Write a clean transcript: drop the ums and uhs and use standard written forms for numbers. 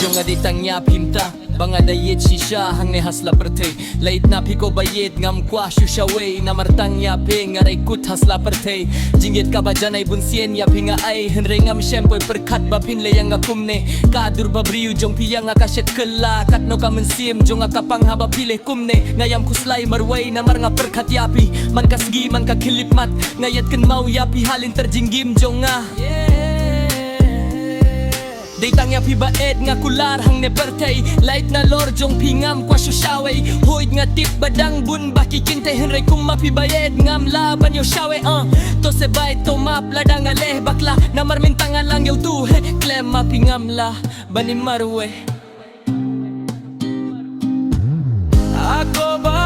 Jonga di tangnya pinta Banga dayet shisha hang ne hasla perte Lait na piko bayet ngam kwa shushaway Na martang ya pe ngaray kut hasla perte Jinggit ka ba janay bunsien ya pinga ay Henre ngam syempoy perkat ba pinle yang akumne Kadur ba briu jong piyang akasyet kela Kat no ka mensim jong akapang haba pilih kumne Ngayam kuslay marway na mar nga perkat yapi Man kasgi man ka kilip mat Ngayat ken mau yapi halin terjinggim jong nga Datang ya pibaed nga kular hang ne pertay Light na lor jong pingam kwa shushaway Hoyd nga tip badang bun baki kintay henry kum mapibayed ngam laban yo shawe To sebay to map ladang aleh bakla Na marmintangan lang yo tu he klem mapingam la bani marwe Ako ba